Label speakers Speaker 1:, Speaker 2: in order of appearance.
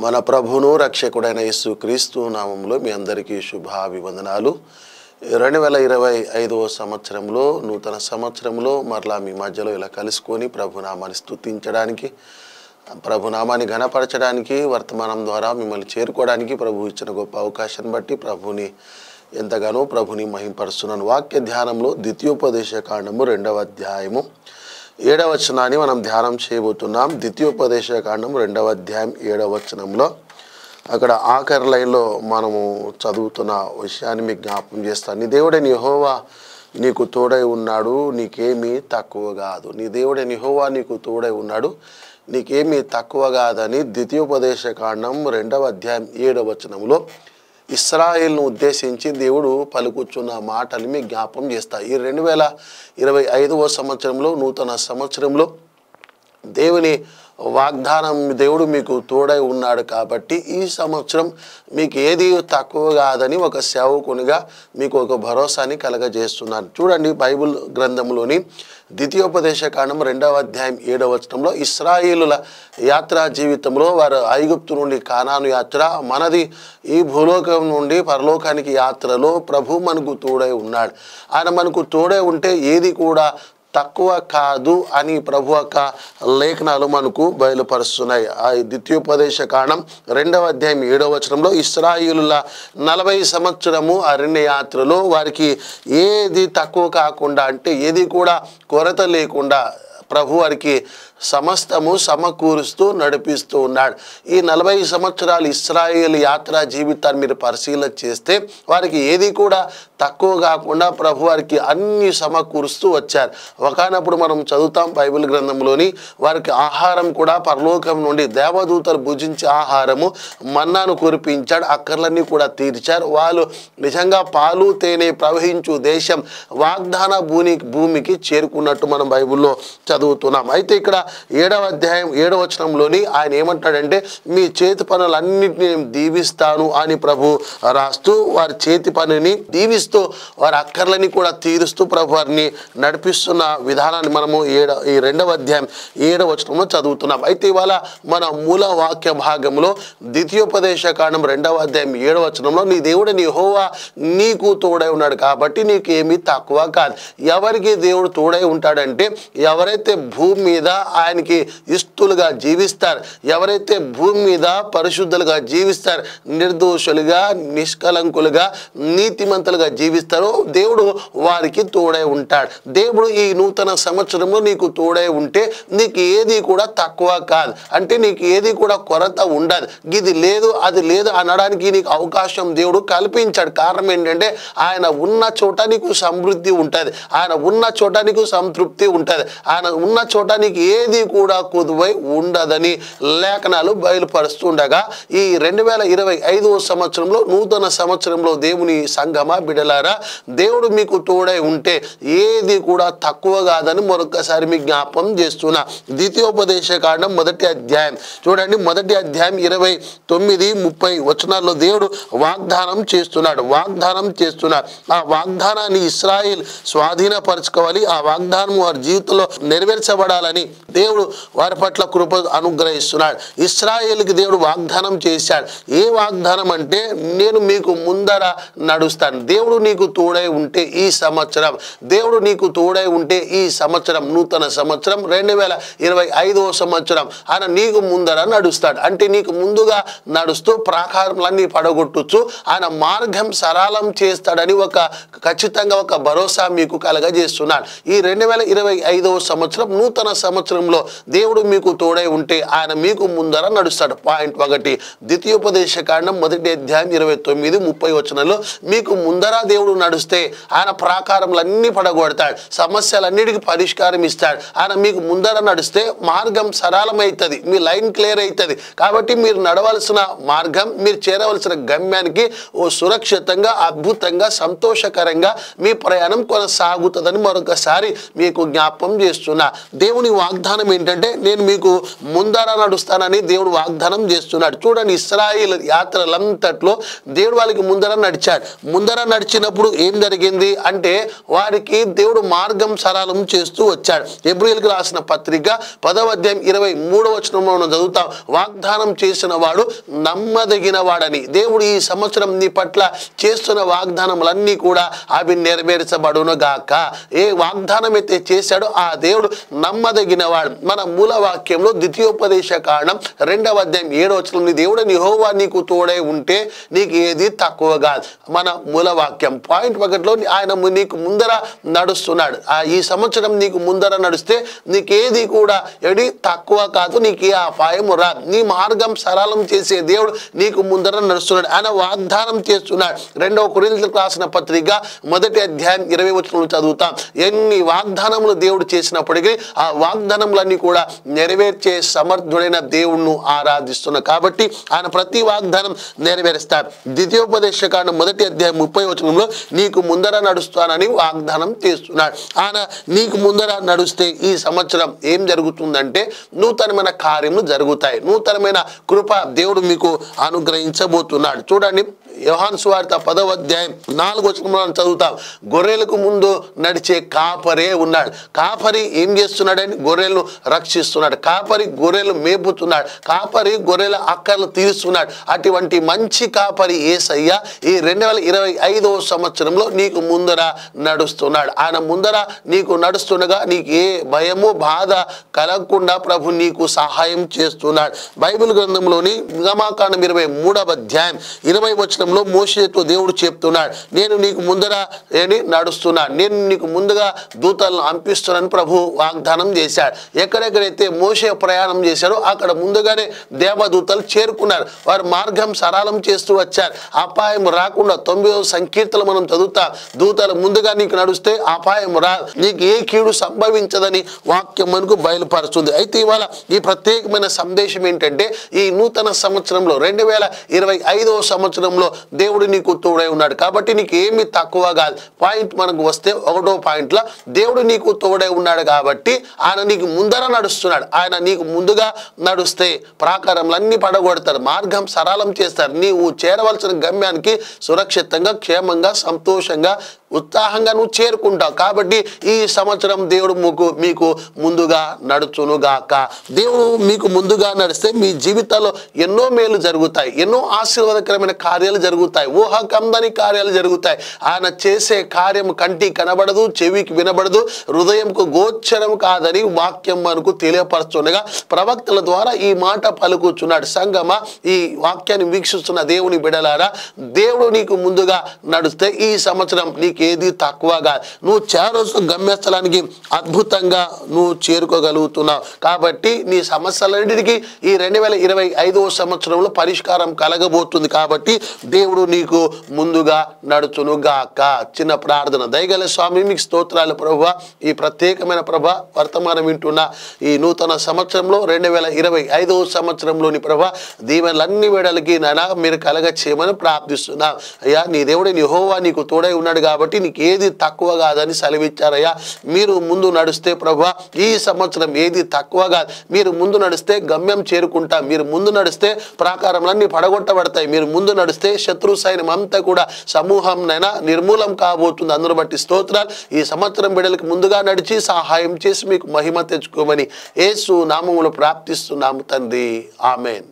Speaker 1: మన ప్రభువును రక్షకుడైన యేసుక్రీస్తు నామములో మీ అందరికీ శుభాభివందనాలు. 2025వ సంవత్సరంలో నూతన సంవత్సరంలో మరలా మీ మధ్యలో ఇలా కలుసుకొని ప్రభునామాన్ని స్తుతించడానికి, ప్రభునామాన్ని ఘనపరచడానికి, వర్తమానం ద్వారా మిమ్మల్ని చేరుకోవడానికి ప్రభు ఇచ్చిన గొప్ప అవకాశాన్ని బట్టి ప్రభుని ఎంతగానో ప్రభుని మహింపరుస్తున్నాను. వాక్య ధ్యానంలో ద్వితీయోపదేశ కాండము 2వ అధ్యాయము 7వ వచనాన్ని మనం ధ్యానం చేయబోతున్నాం. ద్వితీయోపదేశ కాండం 2వ అధ్యాయం 7వ వచనంలో అక్కడ ఆఖరి లైన్లో మనము చదువుతున్న విషయాన్ని మీకు జ్ఞాపకం చేస్తాను. నీ దేవుడైన యెహోవా నీకు తోడై ఉన్నాడు, నీకేమీ తక్కువ కాదు. నీ దేవుడైన యెహోవా నీకు తోడై ఉన్నాడు, నీకేమీ తక్కువ కాదని ద్వితీయోపదేశ కాండం 2వ అధ్యాయం 7వ వచనంలో ఇశ్రాయేలును ఉద్దేశించి దేవుడు పలుకుచున్న మాటలు మీకు జ్ఞాపకం చేస్తాయి. ఈ 2025వ సంవత్సరంలో నూతన సంవత్సరంలో దేవుని వాగ్దానం, దేవుడు మీకు తోడై ఉన్నాడు కాబట్టి ఈ సంవత్సరం మీకు ఏది తక్కువ కాదని ఒక సేవకునిగా మీకు ఒక భరోసాని కలగజేస్తున్నాను. చూడండి, బైబిల్ గ్రంథంలోని ద్వితీయోపదేశ కాండం 2వ అధ్యాయం 7వ వచనంలో ఇశ్రాయేలుల యాత్రా జీవితంలో వారు ఐగుప్తు నుండి కానాను యాత్ర, మనది ఈ భూలోకం నుండి పరలోకానికి యాత్రలో ప్రభు మనకు తోడై ఉన్నాడు. ఆయన మనకు తోడై ఉంటే ఏది కూడా తక్కువ కాదు అని ప్రభు యొక్క లేఖనాలు మనకు బయలుపరుస్తున్నాయి. ఆ ద్వితీయోపదేశ కాండం 2వ అధ్యాయం 7వ వచనంలో ఇశ్రాయేలుల 40 సంవత్సరము అరణ్య యాత్రలో వారికి ఏది తక్కువ కాకుండా, అంటే ఏది కూడా కొరత లేకుండా ప్రభు వారికి సమస్తము సమకూరుస్తూ నడిపిస్తూ ఉన్నాడు. ఈ 40 సంవత్సరాలు ఇశ్రాయేలు యాత్రా జీవితాన్ని మీరు పరిశీలన చేస్తే వారికి ఏది కూడా తక్కువ కాకుండా ప్రభు వారికి అన్ని సమకూరుస్తూ వచ్చారు. ఒకనప్పుడు మనం చదువుతాం బైబిల్ గ్రంథంలోని, వారికి ఆహారం కూడా పరలోకం నుండి దేవదూతలు భుజించే ఆహారము మన్నాను కురిపించాడు, అక్కర్లన్నీ కూడా తీర్చారు. వాళ్ళు నిజంగా పాలు తేనె ప్రవహించు దేశం వాగ్దాన భూమికి చేరుకున్నట్టు మనం బైబిల్లో చదువుతున్నాం. అయితే ఇక్కడ 7వ అధ్యాయం 7వ వచనంలోని ఆయన ఏమంటాడంటే, మీ చేతి పనులన్నింటినీ నేను దీవిస్తాను అని ప్రభు రాస్తూ వారి చేతి పనిని దీవిస్తూ వారి అక్కర్లని కూడా తీరుస్తూ ప్రభు వారిని నడిపిస్తున్న విధానాన్ని మనము ఈ 2వ అధ్యాయం 7వ వచనంలో చదువుతున్నాం. అయితే ఇవాళ మన మూల వాక్య భాగంలో ద్వితీయోపదేశ కాండం 2వ అధ్యాయం 7వ వచనంలో నీ దేవుడైన యెహోవా నీకు తోడై ఉన్నాడు కాబట్టి నీకు ఏమీ తక్కువ కాదు. ఎవరికి దేవుడు తోడై ఉంటాడంటే ఎవరైతే భూమి మీద ఆయనకి ఇష్టలుగా జీవిస్తారు, ఎవరైతే భూమి మీద పరిశుద్ధులుగా జీవిస్తారు, నిర్దోషులుగా నిష్కలంకులుగా నీతిమంతులుగా జీవిస్తారో దేవుడు వారికి తోడై ఉంటాడు. దేవుడు ఈ నూతన సంవత్సరంలో నీకు తోడై ఉంటే నీకు ఏది కూడా తక్కువ కాదు, అంటే నీకు ఏది కూడా కొరత ఉండదు. ఇది లేదు అది లేదు అనడానికి నీకు అవకాశం దేవుడు కల్పించాడు. కారణం ఏంటంటే ఆయన ఉన్న చోట నీకు సమృద్ధి ఉంటుంది, ఆయన ఉన్న చోట నీకు సంతృప్తి ఉంటుంది, ఆయన ఉన్న చోట నీకు ఏది కూడా కొదువై ఉండదని లేఖనాలు బయలుపరుస్తుండగా ఈ 2025వ సంవత్సరంలో నూతన సంవత్సరంలో దేవుని సంఘమా బిడ్డలారా, దేవుడు మీకు తోడై ఉంటే ఏది కూడా తక్కువ కాదని మరొకసారి మీకు జ్ఞాపకం చేస్తున్నా. ద్వితీయోపదేశ కాండం 1వ అధ్యాయం చూడండి, 1వ అధ్యాయం 29, 30 వచనాల్లో దేవుడు వాగ్దానం చేస్తున్నాడు. ఆ వాగ్దానాన్ని ఇశ్రాయేల్ స్వాధీనపరచుకోవాలి, ఆ వాగ్దానం వారి జీవితంలో నెరవేర్చబడాలని దేవుడు వారి పట్ల కృప అనుగ్రహిస్తున్నాడు. ఇశ్రాయేలుకి దేవుడు వాగ్దానం చేశాడు. ఏ వాగ్దానం అంటే, నేను మీకు ముందర నడుస్తాను. దేవుడు నీకు తోడై ఉంటే ఈ సంవత్సరం, దేవుడు నీకు తోడై ఉంటే ఈ సంవత్సరం నూతన సంవత్సరం 2025వ సంవత్సరం ఆయన నీకు ముందర నడుస్తాడు. అంటే నీకు ముందుగా నడుస్తూ ప్రాకారాలన్నీ పడగొట్టుచు ఆయన మార్గం సరళం చేస్తాడని ఖచ్చితంగా ఒక భరోసా మీకు కలగజేస్తున్నాడు. ఈ 2025వ సంవత్సరం నూతన సంవత్సరంలో దేవుడు మీకు తోడై ఉంటే ఆయన మీకు ముందర నడుస్తాడు. పాయింట్ 1, ద్వితీయోపదేశ కాండం 1వ అధ్యాయం 29, 30 వచనంలో మీకు ముందర దేవుడు నడుస్తే ఆయన ప్రాకారములన్నీ పడగొడతాడు, సమస్యలన్నిటికీ పరిష్కారం ఇస్తాడు. ఆయన మీకు ముందర నడిస్తే మార్గం సరళమవుతుంది, మీ లైన్ క్లియర్ అవుతుంది. కాబట్టి మీరు నడవలసిన మార్గం, మీరు చేరవలసిన గమ్యానికి సురక్షితంగా, అద్భుతంగా, సంతోషకరంగా మీ ప్రయాణం కొనసాగుతుందని మరొకసారి మీకు జ్ఞాపకం చేస్తున్నా. దేవుని వాగ్దానం వాగ్దానం ఏంటంటే నేను మీకు ముందర నడుస్తానని దేవుడు వాగ్దానం చేస్తున్నాడు. చూడండి, ఇశ్రాయేలు యాత్రలంతట్లో దేవుడు వాళ్ళకి ముందర నడిచాడు. ముందర నడిచినప్పుడు ఏం జరిగింది అంటే వారికి దేవుడు మార్గం సరళం చేస్తూ వచ్చాడు. హెబ్రీయులకు రాసిన పత్రిక 10వ అధ్యాయం 23వ వచనంలో మనం చదువుతాం, వాగ్దానం చేసిన వాడు నమ్మదగిన వాడని. దేవుడు ఈ సంవత్సరం నీ పట్ల చేస్తున్న వాగ్దానములన్నీ కూడా అవి నెరవేర్చబడును గాక. ఏ వాగ్దానం అయితే చేశాడో ఆ దేవుడు నమ్మదగిన వాడు. మన మూల వాక్యంలో ద్వితీయోపదేశ కాండం 2వ అధ్యాయం 7వ వచనం, దేవుడు యెహోవా నీకు తోడై ఉంటే నీకు ఏది తక్కువ కాదు. మన మూల వాక్యం పాయింట్ 1లో ఆయన నీకు ముందర నడుస్తున్నాడు. ఈ సంవత్సరం నీకు ముందర నడిస్తే నీకేది కూడా ఏది తక్కువ కాదు, నీకు ఏ అపాయము రాదు. నీ మార్గం సరళం చేసే దేవుడు నీకు ముందర నడుస్తున్నాడు. ఆయన వాగ్దానం చేస్తున్నాడు. 2వ కొరింథీయులకు రాసిన పత్రిక 1వ అధ్యాయం 20వ వచనం చదువుతాం. ఎన్ని వాగ్దానములు దేవుడు చేసినప్పటికీ ఆ వాగ్దానములన్నీ కూడా నెరవేర్చే సమర్థుడైన దేవుణ్ణి ఆరాధిస్తున్నాడు. కాబట్టి ఆయన ప్రతి వాగ్దానం నెరవేరుస్తాడు. ద్వితీయోపదేశ కాండం 1వ అధ్యాయం 30వ వచనంలో నీకు ముందర నడుస్తానని వాగ్దానం చేస్తున్నాడు. ఆయన నీకు ముందర నడుస్తే ఈ సంవత్సరం ఏం జరుగుతుందంటే నూతనమైన కార్యములు జరుగుతాయి. నూతనమైన కృప దేవుడు మీకు అనుగ్రహించబోతున్నాడు. చూడండి, యోహాను సువార్త 10వ అధ్యాయం 4వ వచనం చదువుతాం. గొర్రెలకు ముందు నడిచే కాపరే ఉన్నాడు. కాపరి ఏం చేస్తున్నాడని గొర్రెలను రక్షిస్తున్నాడు. కాపరి గొర్రెలు మేపుతున్నాడు. కాపరి గొర్రెల అక్కర్లు తీరుస్తున్నాడు. అటువంటి మంచి కాపరి యేసయ్య ఈ 2025వ సంవత్సరంలో నీకు ముందర నడుస్తున్నాడు. ఆయన ముందర నీకు నడుస్తుండగా నీకు ఏ భయము బాధ కలగకుండా ప్రభు నీకు సహాయం చేస్తున్నాడు. బైబిల్ గ్రంథంలోని నిర్గమకాండం 23వ అధ్యాయం 20వ వచనం మోషేతో దేవుడు చెప్తున్నాడు, నేను నీకు ముందర నడుస్తున్నాను, నేను నీకు ముందుగా దూతలను పంపిస్తున్నాను ప్రభు వాగ్దానం చేశాడు. ఎక్కడెక్కడైతే మోషే ప్రయాణం చేశాడో అక్కడ ముందుగానే దేవదూతలు చేరుకున్నారు. వారు మార్గం సరళం చేస్తూ వచ్చారు. అపాయం రాకుండా 90వ సంకీర్తనలు మనం చదువుతాం. దూతలు ముందుగా నీకు నడుస్తే అపాయం రాదు, నీకు ఏ కీడు సంభవించదని వాక్యం మనకు బయలుపరుస్తుంది. అయితే ఇవాళ ఈ ప్రత్యేకమైన సందేశం ఏంటంటే ఈ నూతన సంవత్సరంలో 2025వ సంవత్సరంలో దేవుడు నీకు తోడై ఉన్నాడు. కాబట్టి నీకు ఏమి తక్కువ కాదు. పాయింట్ మనకు వస్తే 1వ పాయింట్లో దేవుడు నీకు తోడై ఉన్నాడు కాబట్టి ఆయన నీకు ముందర నడుస్తున్నాడు. ఆయన నీకు ముందుగా నడుస్తే ప్రాకారములన్నీ పడగొడతారు, మార్గం సరళం చేస్తారు. నీవు చేరవలసిన గమ్యానికి సురక్షితంగా క్షేమంగా సంతోషంగా ఉత్సాహంగా నువ్వు చేరుకుంటావు. కాబట్టి ఈ సంవత్సరం దేవుడు మీకు ముందుగా నడుచునుగాక. దేవుడు మీకు ముందుగా నడిస్తే మీ జీవితాల్లో ఎన్నో మేలు జరుగుతాయి, ఎన్నో ఆశీర్వాదకరమైన కార్యాలు జరుగుతాయి, ఊహకందని కార్యాలు జరుగుతాయి. ఆయన చేసే కార్యం కంటికి కనబడదు, చెవికి వినబడదు, హృదయంకు గోచరం కాదని వాక్యం మనకు తెలియపరుస్తుండగా ప్రవక్తల ద్వారా ఈ మాట పలుకుచున్నాడు. సంగమా, ఈ వాక్యాన్ని వీక్షిస్తున్న దేవుని బిడలారా, దేవుడు నీకు ముందుగా నడిస్తే ఈ సంవత్సరం నీకు ఏది తక్కువ కాదు. నువ్వు చేరవలసిన గమ్యస్థలానికి అద్భుతంగా నువ్వు చేరుకోగలుగుతున్నావు. కాబట్టి నీ సమస్యలన్నిటికీ ఈ 2025వ సంవత్సరంలో పరిష్కారం కలగబోతుంది. కాబట్టి దేవుడు నీకు ముందుగా నడుచునుగాక. చిన్న ప్రార్థన. దయగల స్వామి, మీకు స్తోత్రాలు ప్రభువా. ఈ ప్రత్యేకమైన ప్రభా వర్తమానం వింటున్న ఈ నూతన సంవత్సరంలో 2025వ సంవత్సరంలోని ప్రభా దీవెనలన్నీ వేడలకి నాయనా మీరు కలగ చేయమని ప్రార్థిస్తున్నాం. అయ్యా, నీ దేవుడే యెహోవా నీకు తోడై ఉన్నాడు కాబట్టి నీకు ఏది తక్కువ కాదని సెలవిచ్చారయ్యా. మీరు ముందు నడిస్తే ప్రభా ఈ సంవత్సరం ఏది తక్కువ కాదు. మీరు ముందు నడిస్తే గమ్యం చేరుకుంటాం. మీరు ముందు నడిస్తే ప్రాకారములన్నీ పడగొట్టబడతాయి. మీరు ముందు నడిస్తే శత్రు సైన్యం అంతా కూడా సమూహంనైనా నిర్మూలం కాబోతుంది. అందరూ బట్టి స్తోత్రాలు. ఈ సంవత్సరం బిడ్డలకు ముందుగా నడిచి సహాయం చేసి మీకు మహిమ తెచ్చుకోమని యేసు నామములో ప్రార్థిస్తున్నాము తండ్రి. ఆమేన్.